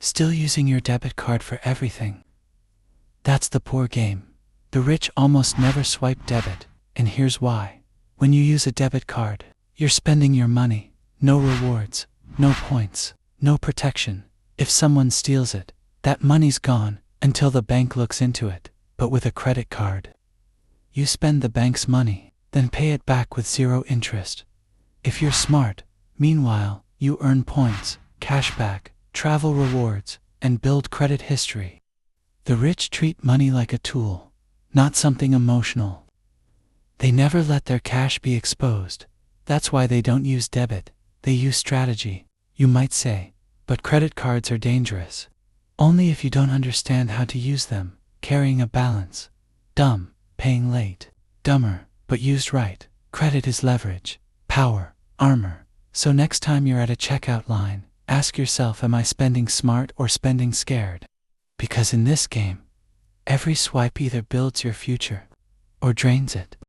still using your debit card for everything. That's the poor game. The rich almost never swipe debit, and here's why. When you use a debit card, you're spending your money. No rewards, no points, no protection. If someone steals it, that money's gone until the bank looks into it. But with a credit card, you spend the bank's money, then pay it back with zero interest. If you're smart, meanwhile, you earn points, cashback, travel rewards, and build credit history. The rich treat money like a tool, not something emotional. They never let their cash be exposed. That's why they don't use debit, they use strategy. You might say, but credit cards are dangerous. Only if you don't understand how to use them. Carrying a balance. Dumb, paying late. Dumber, but used right. Credit is leverage, power, armor. So next time you're at a checkout line, ask yourself, am I spending smart or spending scared? Because in this game, every swipe either builds your future or drains it.